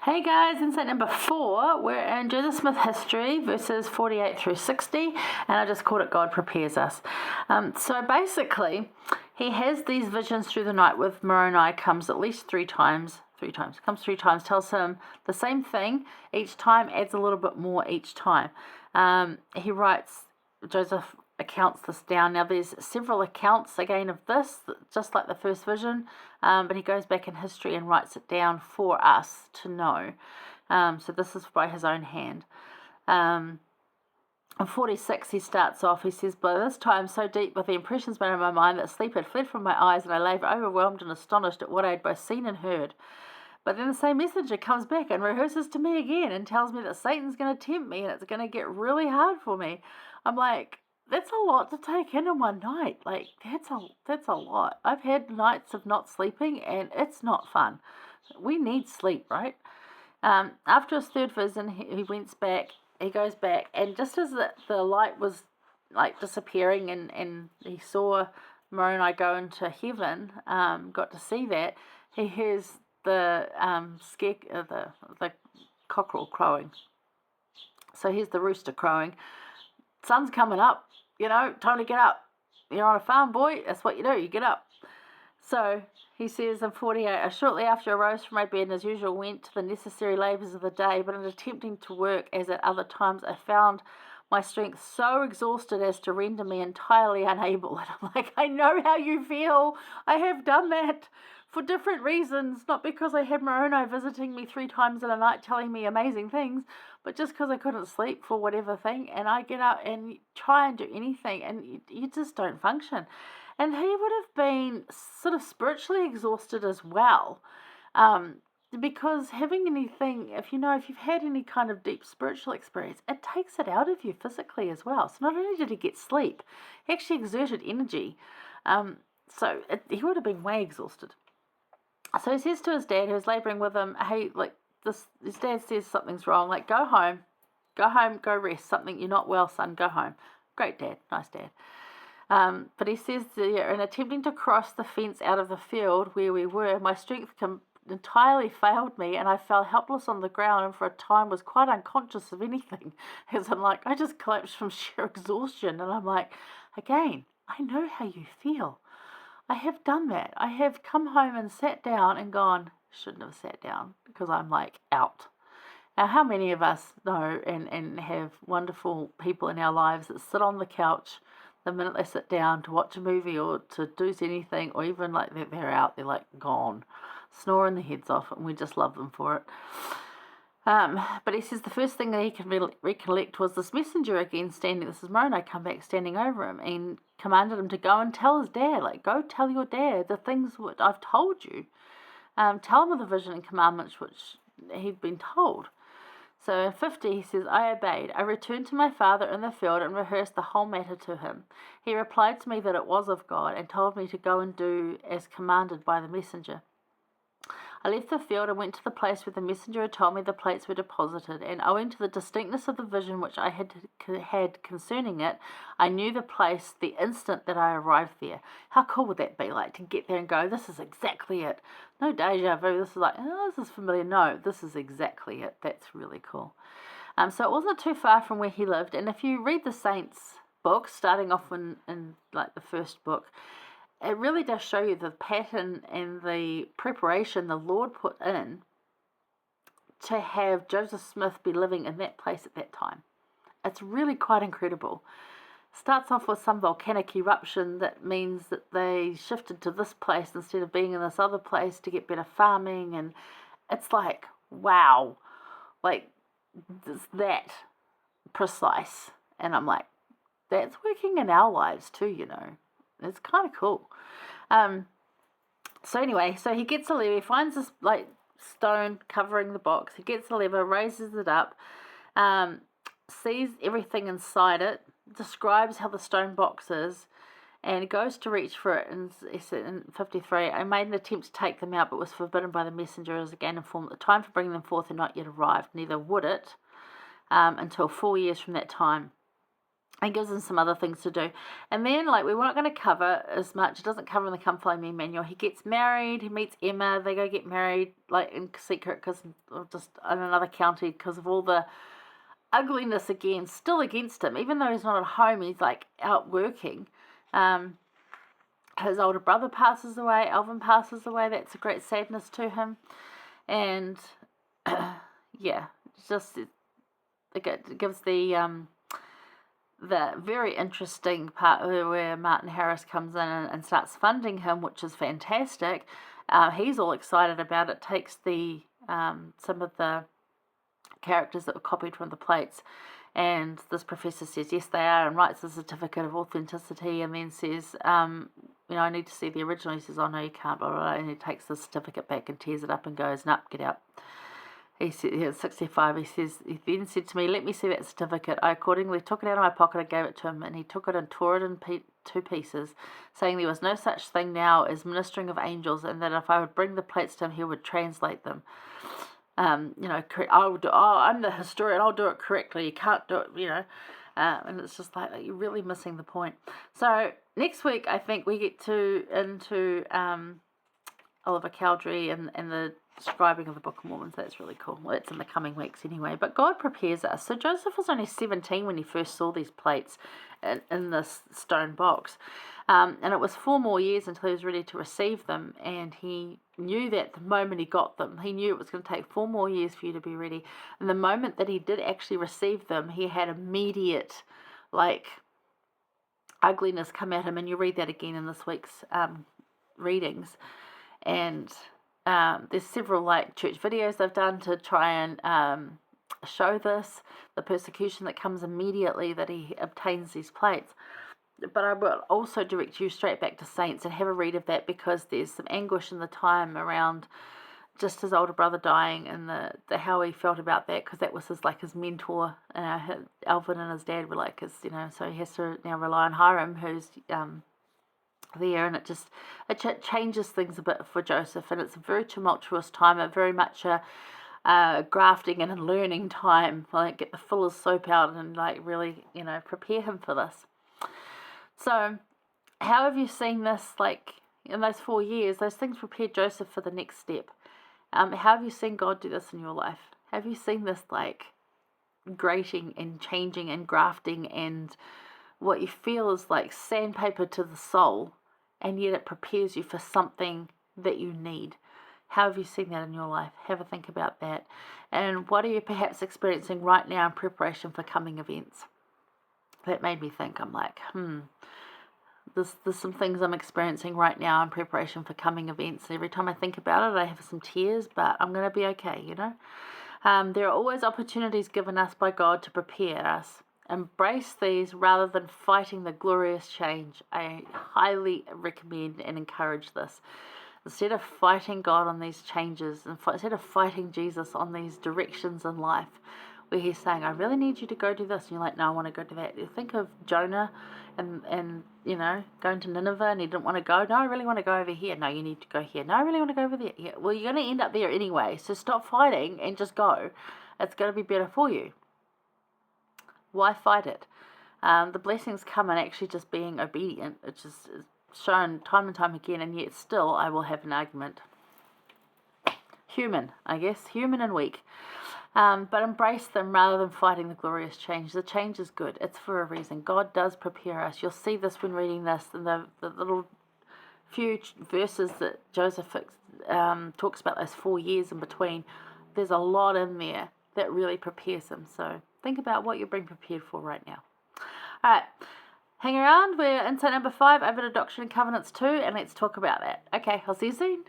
Hey guys, insight number 4, we're in Joseph Smith history, verses 48 through 60, and I just called it God Prepares Us. So basically, he has these visions through the night with Moroni, comes at least three times, tells him the same thing, each time adds a little bit more each time. Joseph accounts this down. Now there's several accounts again of this, just like the first vision, but he goes back in history and writes it down for us to know. So this is by his own hand. In 46 he starts off, he says, "By this time so deep with the impressions made in my mind that sleep had fled from my eyes, and I lay overwhelmed and astonished at what I had both seen and heard. But then the same messenger comes back and rehearses to me again and tells me that Satan's going to tempt me and it's going to get really hard for me." I'm like, that's a lot to take in one night. Like, that's a lot. I've had nights of not sleeping and it's not fun. We need sleep, right? After his third vision, he goes back, and just as the light was like disappearing and he saw Moroni go into heaven, got to see that, he hears the cockerel crowing. So here's the rooster crowing. Sun's coming up, time to get up. You're on a farm, boy, that's what you do, you get up. So he says in 48, "Shortly after I arose from my bed and as usual went to the necessary labours of the day, but in attempting to work as at other times, I found my strength so exhausted as to render me entirely unable." And I'm like, I know how you feel. I have done that for different reasons, not because I had Moroni visiting me 3 times in a night telling me amazing things, but just because I couldn't sleep for whatever thing, and I get up and try and do anything, and you just don't function. And he would have been sort of spiritually exhausted as well, because having anything, if you've had any kind of deep spiritual experience, it takes it out of you physically as well. So not only did he get sleep, he actually exerted energy. He would have been way exhausted. So he says to his dad, who's labouring with him, "Hey, his dad says something's wrong. Like, go home, go rest. You're not well, son. Go home." Great dad, nice dad. But he says, in attempting to cross the fence out of the field where we were, my strength entirely failed me, and I fell helpless on the ground, and for a time was quite unconscious of anything. As I'm like, I just collapsed from sheer exhaustion, and I'm like, again, I know how you feel. I have done that. I have come home and sat down and gone, shouldn't have sat down, because I'm like out. Now, how many of us know and have wonderful people in our lives that sit on the couch the minute they sit down to watch a movie or to do anything, or even like they're out, they're like gone, snoring their heads off, and we just love them for it. But he says the first thing that he can recollect was this messenger again standing, this is Moroni, come back standing over him and commanded him to go and tell his dad, like, go tell your dad the things which I've told you. Tell him of the vision and commandments which he'd been told. So in 50 he says, "I obeyed. I returned to my father in the field and rehearsed the whole matter to him. He replied to me that it was of God and told me to go and do as commanded by the messenger. I left the field and went to the place where the messenger had told me the plates were deposited, and owing to the distinctness of the vision which I had concerning it, I knew the place the instant that I arrived there." How cool would that be, like, to get there and go, this is exactly it. No deja vu, this is like, oh, this is familiar. No, this is exactly it. That's really cool. So it wasn't too far from where he lived, and if you read the Saints book, starting off in like the first book, it really does show you the pattern and the preparation the Lord put in to have Joseph Smith be living in that place at that time. It's really quite incredible. Starts off with some volcanic eruption that means that they shifted to this place instead of being in this other place to get better farming, and it's like, wow, like, that precise. And I'm like, that's working in our lives too, It's kind of cool. So anyway, so he gets a lever, he finds this like stone covering the box, he gets the lever, raises it up, sees everything inside it, describes how the stone box is, and he goes to reach for it, and he said in 53, "I made an attempt to take them out, but was forbidden by the messenger, as again informed that the time for bringing them forth had not yet arrived, neither would it until 4 years from that time. It gives them some other things to do. And then, like, we weren't going to cover as much. It doesn't cover in the Come Follow Me manual. He gets married. He meets Emma. They go get married, like, in secret, because just in another county, because of all the ugliness again, still against him. Even though he's not at home, he's, like, out working. His older brother passes away. Alvin passes away. That's a great sadness to him. And, yeah, just, it gives the very interesting part where Martin Harris comes in and starts funding him, which is fantastic. He's all excited about it, takes the some of the characters that were copied from the plates, and this professor says yes they are, and writes a certificate of authenticity, and then says I need to see the original. He says, oh no, you can't, blah, blah, blah, and he takes the certificate back and tears it up and goes, nah, get out. He said, at 65, he then said to me, let me see that certificate. I accordingly took it out of my pocket and gave it to him, and he took it and tore it in two pieces, saying there was no such thing now as ministering of angels, and that if I would bring the plates to him, he would translate them. I'm the historian, I'll do it correctly. You can't do it, and it's just like, you're really missing the point. So next week, I think we get into Oliver Cowdery and the scribing of the Book of Mormon. So that's really cool. Well, it's in the coming weeks anyway. But God prepares us. So Joseph was only 17 when he first saw these plates in this stone box. And it was 4 more years until he was ready to receive them. And he knew that the moment he got them, he knew it was going to take 4 more years for you to be ready. And the moment that he did actually receive them, he had immediate, ugliness come at him. And you read that again in this week's readings. And there's several church videos they've done to try and show this, the persecution that comes immediately that he obtains these plates. But I will also direct you straight back to Saints and have a read of that, because there's some anguish in the time around just his older brother dying and the how he felt about that, because that was his mentor. Alvin and his dad were so he has to now rely on Hiram, who's there, and it changes things a bit for Joseph, and it's a very tumultuous time, very much a grafting and a learning time. Get the fuller's soap out and really prepare him for this. So how have you seen this in those 4 years? Those things prepared Joseph for the next step. How have you seen God do this in your life? Have you seen this grating and changing and grafting and what you feel is like sandpaper to the soul, and yet it prepares you for something that you need? How have you seen that in your life? Have a think about that. And what are you perhaps experiencing right now in preparation for coming events? That made me think. I'm there's some things I'm experiencing right now in preparation for coming events. Every time I think about it, I have some tears, but I'm going to be okay, There are always opportunities given us by God to prepare us. Embrace these rather than fighting the glorious change. I highly recommend and encourage this. Instead of fighting God on these changes, and instead of fighting Jesus on these directions in life, where he's saying, I really need you to go do this, and you're like, no, I want to go do that. You think of Jonah and going to Nineveh, and he didn't want to go. No, I really want to go over here. No, you need to go here. No, I really want to go over there. Yeah, well, you're going to end up there anyway, so stop fighting and just go. It's going to be better for you. Why fight it? The blessings come in actually just being obedient, which is shown time and time again, and yet still I will have an argument. Human, I guess. Human and weak. But embrace them rather than fighting the glorious change. The change is good. It's for a reason. God does prepare us. You'll see this when reading this, and the little few verses that Joseph talks about those 4 years in between. There's a lot in there that really prepares him. So think about what you're being prepared for right now. All right. Hang around. We're insight number 5 over to Doctrine and Covenants 2, and let's talk about that. Okay, I'll see you soon.